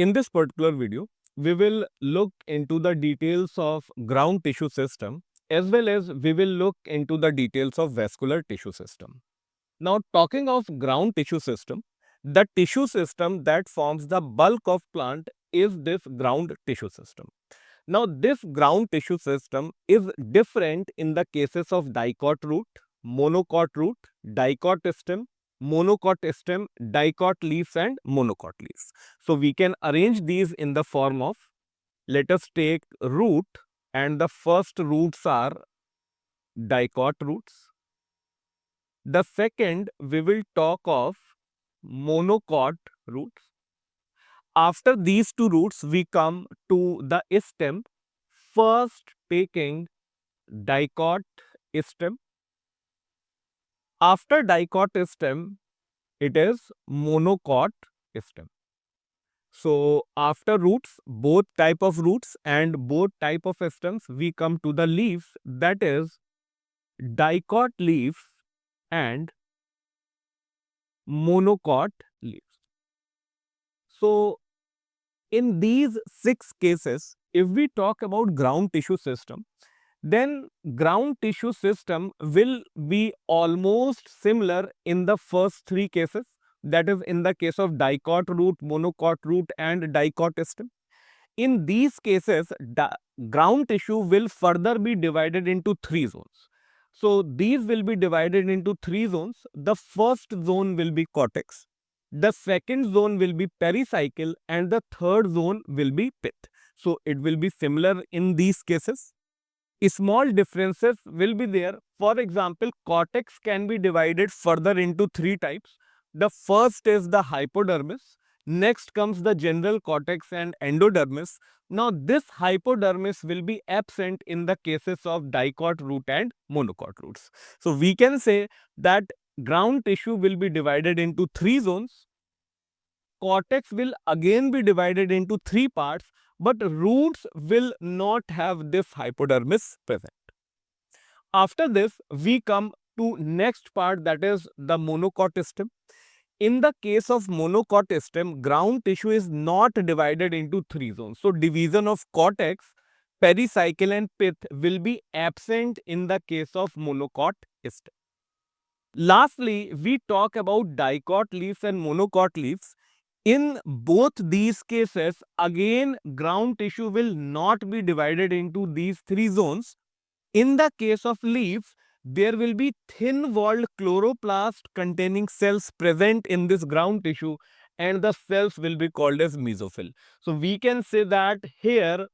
In this particular video, we will look into the details of ground tissue system as well as we will look into the details of vascular tissue system. Now, talking of ground tissue system, the tissue system that forms the bulk of plant is this ground tissue system. Now, this ground tissue system is different in the cases of dicot root, monocot root, dicot stem, monocot stem, dicot leaves and monocot leaves. So, we can arrange these in the form of, let us take root, and the first roots are dicot roots. The second, we will talk of monocot roots. After these two roots, we come to the stem, first taking dicot stem. After dicot stem, it is monocot stem. So, after roots, both type of roots and both type of stems, we come to the leaves, that is dicot leaves and monocot leaves. So, in these 6 cases, if we talk about ground tissue system, then ground tissue system will be almost similar in the first 3 cases, that is in the case of dicot root, monocot root and dicot stem. In these cases, the ground tissue will further be divided into 3 zones. So, these will be divided into 3 zones. The first zone will be cortex, the second zone will be pericycle and the third zone will be pith. So, it will be similar in these cases. Small differences will be there. For example, cortex can be divided further into 3 types. The first is the hypodermis. Next comes the general cortex and endodermis. Now, this hypodermis will be absent in the cases of dicot root and monocot roots. So, we can say that ground tissue will be divided into 3 zones. Cortex will again be divided into 3 parts, but roots will not have this hypodermis present. After this, we come to next part, that is the monocot stem. In the case of monocot stem, ground tissue is not divided into 3 zones. So, division of cortex, pericycle and pith will be absent in the case of monocot stem. Lastly, we talk about dicot leaves and monocot leaves. In both these cases, again ground tissue will not be divided into these 3 zones. In the case of leaves, there will be thin-walled chloroplast containing cells present in this ground tissue and the cells will be called as mesophyll. So, we can say that here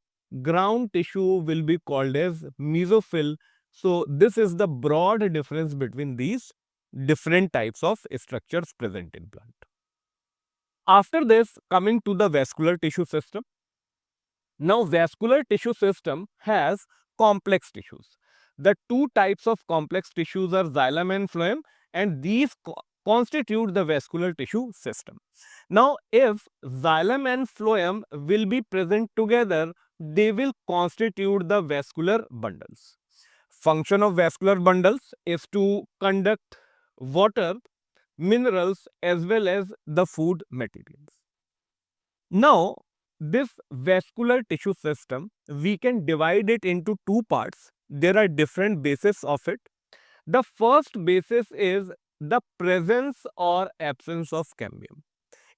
ground tissue will be called as mesophyll. So, this is the broad difference between these different types of structures present in plant. After this, coming to the vascular tissue system. Now, vascular tissue system has complex tissues. The 2 types of complex tissues are xylem and phloem, and these constitute the vascular tissue system. Now, if xylem and phloem will be present together, they will constitute the vascular bundles. Function of vascular bundles is to conduct water, minerals as well as the food materials. Now, this vascular tissue system, we can divide it into 2 parts. There are different bases of it. The first basis is the presence or absence of cambium.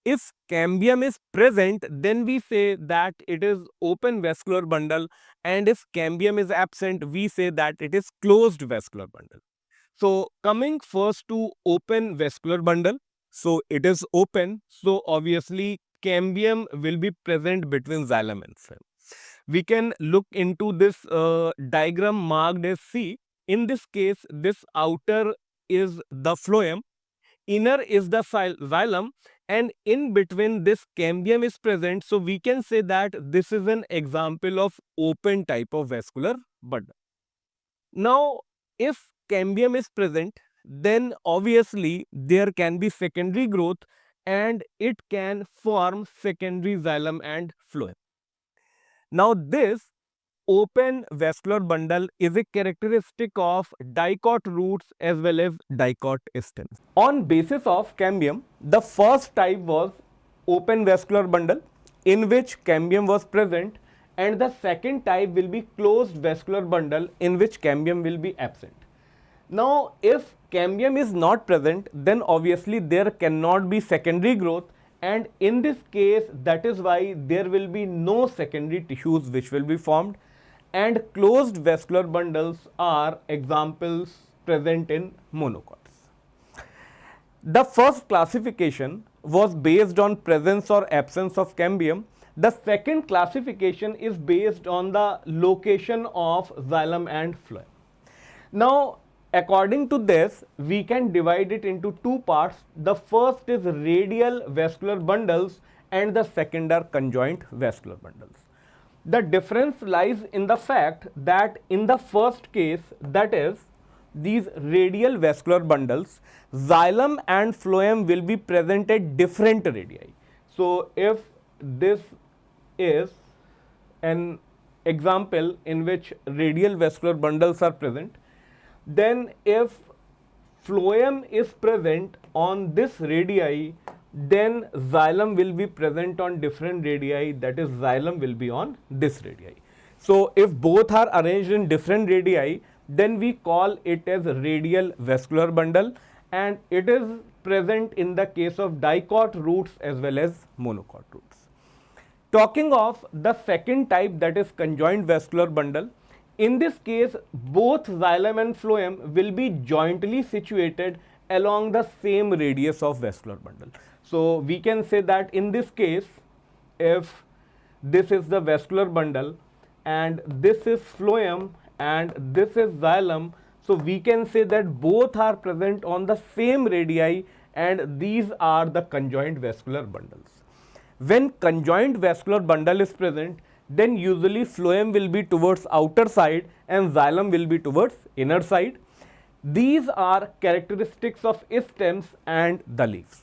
If cambium is present, then we say that it is open vascular bundle, and if cambium is absent, we say that it is closed vascular bundle. So, coming first to open vascular bundle, so it is open, so obviously cambium will be present between xylem and phloem. We can look into this diagram marked as C. In this case, this outer is the phloem, inner is the xylem, and in between this cambium is present. So, we can say that this is an example of open type of vascular bundle. Now, if cambium is present, then obviously there can be secondary growth and it can form secondary xylem and phloem. Now, this open vascular bundle is a characteristic of dicot roots as well as dicot stems. On basis of cambium, the first type was open vascular bundle. in which cambium was present, and the second type will be closed vascular bundle in which cambium will be absent. Now, if cambium is not present, then obviously there cannot be secondary growth, and in this case, that is why there will be no secondary tissues which will be formed, and closed vascular bundles are examples present in monocots. The first classification was based on presence or absence of cambium. The second classification is based on the location of xylem and phloem. Now, according to this, we can divide it into two parts. The first is radial vascular bundles and the second are conjoint vascular bundles. The difference lies in the fact that in the first case, that is these radial vascular bundles, xylem and phloem will be present at different radii. So, if this is an example in which radial vascular bundles are present, then if phloem is present on this radii, then xylem will be present on different radii, that is xylem will be on this radii. So, if both are arranged in different radii, then we call it as radial vascular bundle, and it is present in the case of dicot roots as well as monocot roots. Talking of the second type, that is conjoint vascular bundle, in this case both xylem and phloem will be jointly situated along the same radius of vascular bundle. So, we can say that in this case, if this is the vascular bundle and this is phloem and this is xylem, so we can say that both are present on the same radii and these are the conjoint vascular bundles. When conjoint vascular bundle is present, then usually phloem will be towards outer side and xylem will be towards inner side. These are characteristics of stems and the leaves.